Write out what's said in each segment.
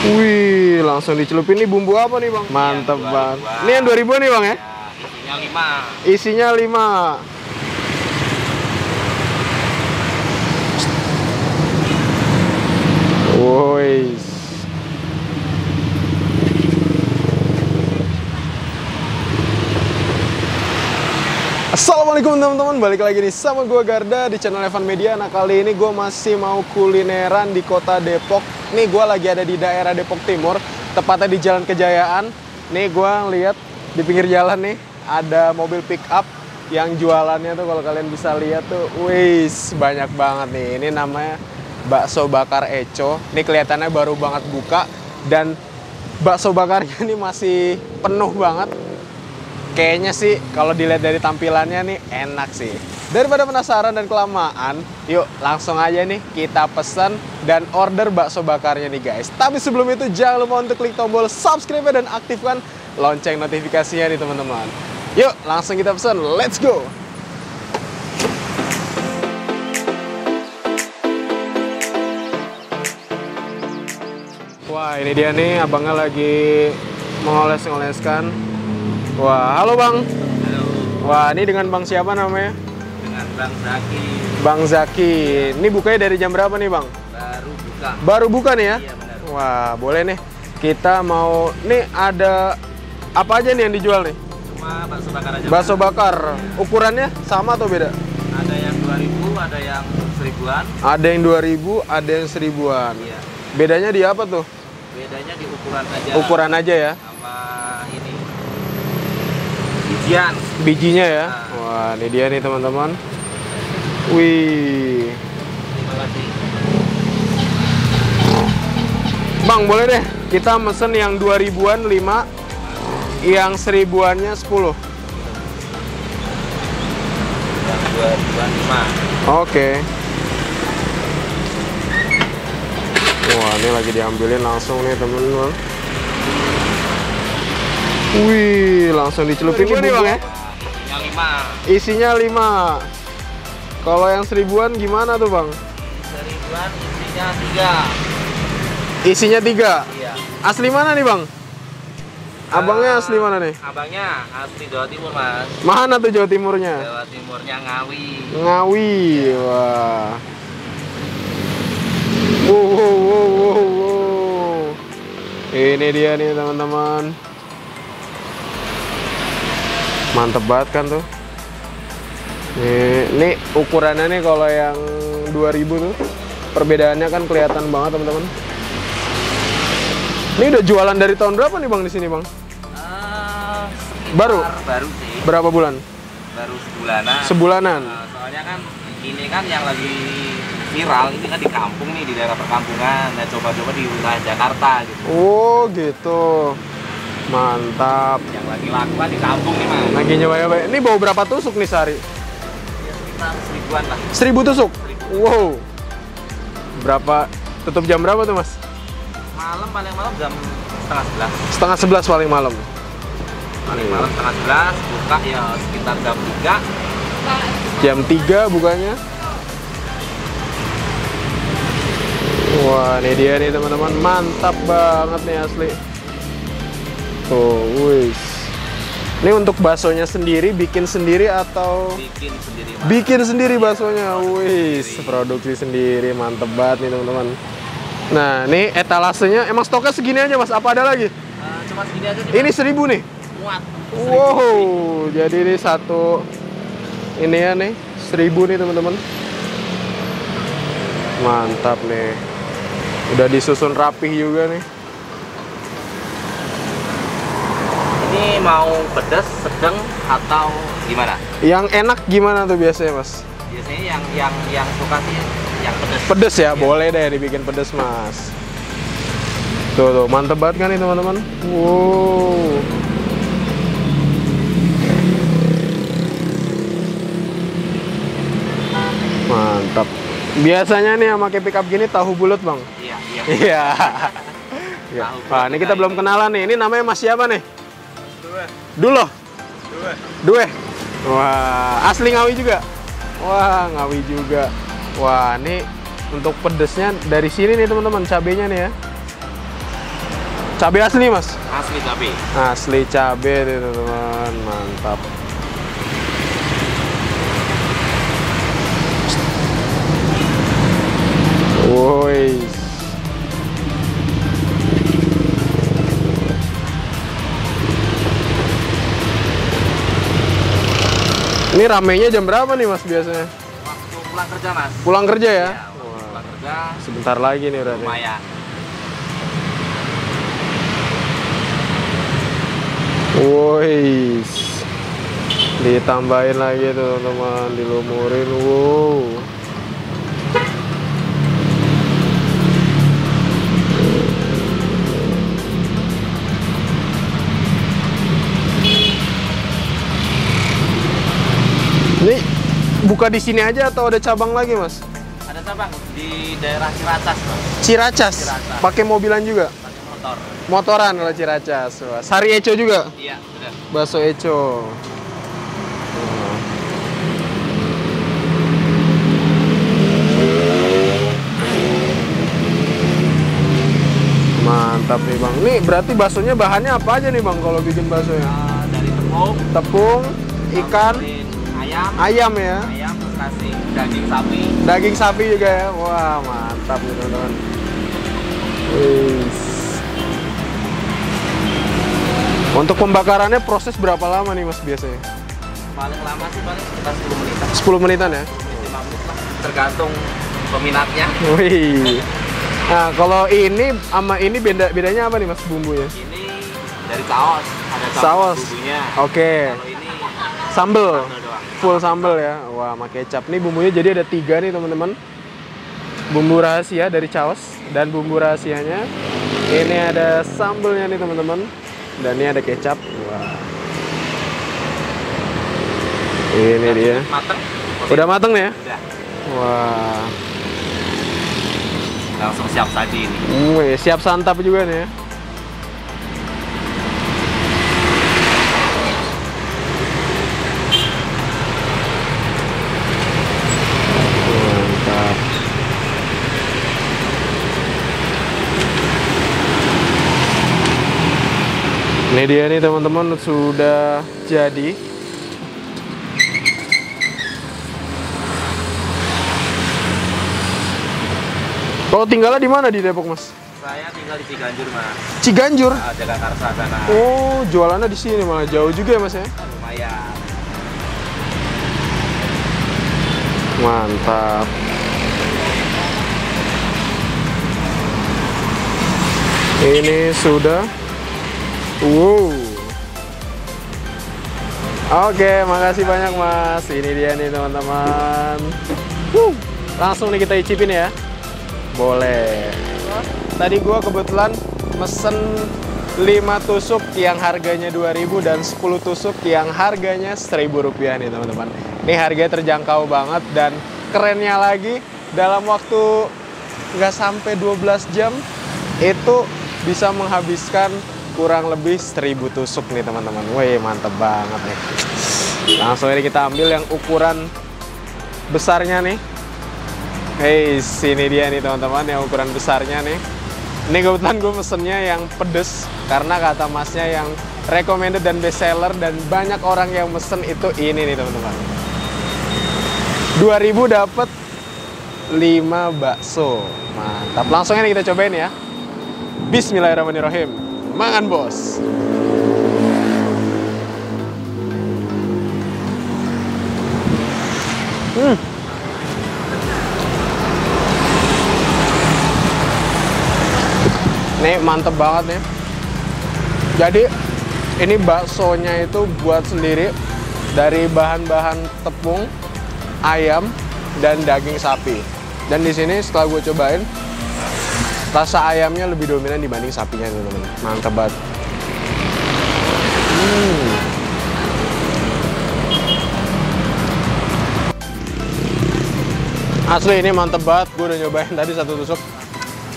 Wih, langsung dicelupin. Nih bumbu apa nih bang? Mantep banget. Ini yang 2000 nih bang ya? Isinya 5. Isinya 5. Woi. Assalamualaikum teman-teman, balik lagi nih sama gue Garda di channel Evan Media. Nah kali ini gue masih mau kulineran di kota Depok. Nih gue lagi ada di daerah Depok Timur, tepatnya di Jalan Kejayaan. Nih gue lihat di pinggir jalan nih ada mobil pick up yang jualannya tuh kalau kalian bisa lihat tuh, wis banyak banget nih. Ini namanya bakso bakar Eco. Ini kelihatannya baru banget buka dan bakso bakarnya nih masih penuh banget. Kayaknya sih kalau dilihat dari tampilannya nih enak sih. Daripada penasaran dan kelamaan, yuk langsung aja nih kita pesan dan order bakso bakarnya nih guys. Tapi sebelum itu jangan lupa untuk klik tombol subscribe dan aktifkan lonceng notifikasinya nih teman-teman. Yuk langsung kita pesan, let's go! Wah ini dia nih abangnya lagi mengoles-ngoleskan. Wah, halo Bang. Halo. Wah, ini dengan Bang siapa namanya? Dengan Bang Zaki. Bang Zaki. Ini bukanya dari jam berapa nih Bang? Baru buka. Baru buka nih ya? Iya benar. Wah, boleh nih. Kita mau, nih ada apa aja nih yang dijual nih? Cuma bakso bakar aja. Bakso bakar. Ukurannya sama atau beda? Ada yang 2000, ada yang 1000-an. Ada yang 2000, ada yang 1000-an. Iya. Bedanya di apa tuh? Bedanya di ukuran aja. Ukuran aja ya? Sama ini. Bijian. Bijinya ya? Nah. Wah, ini dia nih teman-teman. Wih. Terima kasih. Bang, boleh deh kita mesen yang 2000-an 5, yang 1000-annya 10. Yang 2000-an 5. Oke. Wah, ini lagi diambilin langsung nih teman-teman. Wih, langsung dicelupin nih Bang ya? Yang 5. Isinya 5. Kalau yang 1000-an gimana tuh Bang? 1000-an isinya 3. Isinya 3. Iya. Asli mana nih Bang? Abangnya asli mana nih? Abangnya asli Jawa Timur, Mas. Mana tuh Jawa Timurnya? Jawa Timurnya Ngawi. Ngawi. Wah. Wow. Ini dia nih teman-teman. Mantep banget kan tuh. Nih ukurannya nih kalau yang 2000 tuh perbedaannya kan kelihatan banget teman-teman. Ini udah jualan dari tahun berapa nih Bang di sini Bang? Baru sih. Berapa bulan? Baru sebulanan. Sebulanan. Soalnya kan ini kan yang lagi viral ini kan di kampung nih, di daerah perkampungan. Nah coba-coba di wilayah Jakarta gitu. Oh gitu. Mantap. Yang lagi laku kan di kampung nih Mas. Lagi nyoba-nyoba. Ini bawa berapa tusuk nih sehari? Ya, sekitar 1000-an lah. 1000 tusuk? 1000. Wow. Berapa? Tutup jam berapa tuh Mas? Malam, paling malam jam setengah 11. Setengah 11 paling malam. Paling malam setengah 11, buka ya sekitar jam 3. Jam 3 bukanya. Wah, ini dia nih teman-teman. Mantap banget nih asli. Tuh, wis. Ini untuk baksonya sendiri, bikin sendiri atau? Bikin sendiri Mas. Bikin sendiri baksonya. Wis, produksi sendiri. Mantep banget nih teman-teman. Nah, ini etalasenya emang stoknya segini aja Mas? Apa ada lagi? Cuma segini aja nih. Ini 1000 nih. Muat. Wow, jadi ini satu ini ya nih 1000 nih teman-teman. Mantap nih. Udah disusun rapih juga nih. Ini mau pedas, sedang atau gimana? Yang enak gimana tuh biasanya Mas? Biasanya yang suka sih yang pedas. Pedes ya, boleh deh dibikin pedes Mas. Tuh, mantep banget kan nih teman-teman. Wow. Mantap. Biasanya nih yang pakai pickup gini tahu bulat Bang. Iya. Iya. Ya. Wah, ini kita belum kenalan nih. Ini namanya Mas siapa nih? Duloh. Due. Wah, asli Ngawi juga. Wah, Ngawi juga. Wah, ini untuk pedesnya dari sini nih teman-teman, cabenya nih ya. Cabai asli mas? Asli cabai. Asli cabai nih teman-teman, mantap. Woi. Ini ramenya jam berapa nih mas biasanya? Waktu pulang kerja mas. Pulang kerja ya? Iya, waktu pulang kerja. Sebentar lagi nih berarti. Lumayan. Woi. Ditambahin lagi tuh teman-teman, dilumurin. Wow. Ini buka di sini aja atau ada cabang lagi, Mas? Ada cabang di daerah Ciracas, Mas. Ciracas. Ciracas. Pakai mobilan juga? Pakai motor. Motoran kalau Ciracas. Wah, Sari Eco juga? Iya, sudah. Bakso Eco. Mantap nih Bang. Nih berarti baksonya bahannya apa aja nih Bang kalau bikin baksonya? Dari tepung, Tepung, ikan, ayam, ayam ya. ayam terus kasih daging sapi. Daging sapi juga ya. Wah, mantap nih teman-teman. Wis. Untuk pembakarannya proses berapa lama nih Mas biasanya? Paling lama sih paling sekitar 10 menitan. 10 menitan ya? 5 menit lah, tergantung peminatnya. Wih. Nah, kalau ini sama ini bedanya apa nih Mas bumbunya? Ini dari saus, ada Saus. bumbunya. Oke. Kalau ini Sambel. sambal doang. Full sambel ya. Wah, sama kecap. Nih bumbunya jadi ada 3 nih teman-teman. Bumbu rahasia dari Chaos dan bumbu rahasianya. Ini ada sambelnya nih teman-teman. Dan ini ada kecap. Wah. Ini dia. Mateng. Udah mateng ya? Udah. Wah. Langsung siap saji ini. Wih, siap santap juga nih ya. Mantap. Ini dia nih teman-teman, sudah jadi. Kalau tinggalnya di mana di Depok, Mas? Saya tinggal di Ciganjur, Mas. Ciganjur. Nah, Jagakarsa sana. Oh, jualannya di sini malah jauh juga ya, Mas ya? Lumayan. Mantap. Ini sudah. Wow. Oke, makasih banyak Mas. Ini dia nih teman-teman. Langsung nih kita icipin ya. Boleh. Tadi gua kebetulan mesen 5 tusuk yang harganya 2.000 dan 10 tusuk yang harganya Rp1.000 nih teman-teman. Ini harganya terjangkau banget dan kerennya lagi dalam waktu nggak sampai 12 jam itu bisa menghabiskan kurang lebih 1.000 tusuk nih teman-teman. Wih, mantep banget nih. Langsung ini kita ambil yang ukuran besarnya nih. Hei, sini dia nih teman-teman yang ukuran besarnya nih. Ini kebetulan gue mesennya yang pedes karena kata masnya yang recommended dan best seller dan banyak orang yang mesen itu ini nih teman-teman. 2.000 dapat 5 bakso. Mantap. Langsung ini kita cobain ya. Bismillahirrahmanirrahim. Mangan bos. Ini mantep banget nih. Jadi ini baksonya itu buat sendiri dari bahan-bahan tepung, ayam, dan daging sapi. Dan di sini setelah gue cobain, rasa ayamnya lebih dominan dibanding sapinya teman-teman. Mantep banget. Asli ini mantep banget. Gue udah nyobain tadi 1 tusuk.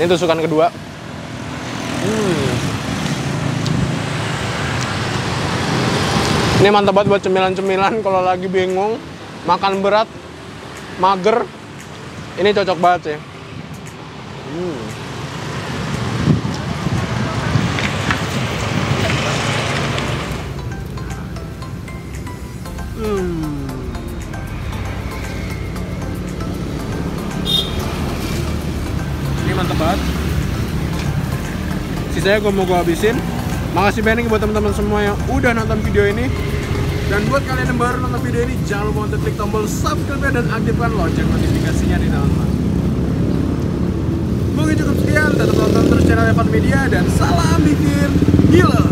Ini tusukan kedua. Ini mantap banget buat cemilan-cemilan kalau lagi bingung, makan berat, mager. Ini cocok banget sih. mantep banget. Sisanya gue mau habisin. Makasih banyak buat teman-teman semua yang udah nonton video ini. Dan buat kalian yang baru nonton video ini, jangan lupa untuk klik tombol subscribe dan aktifkan lonceng notifikasinya di teman-teman. Mungkin cukup sekian, tetap nonton terus channel Evan Media dan salam bikin gila.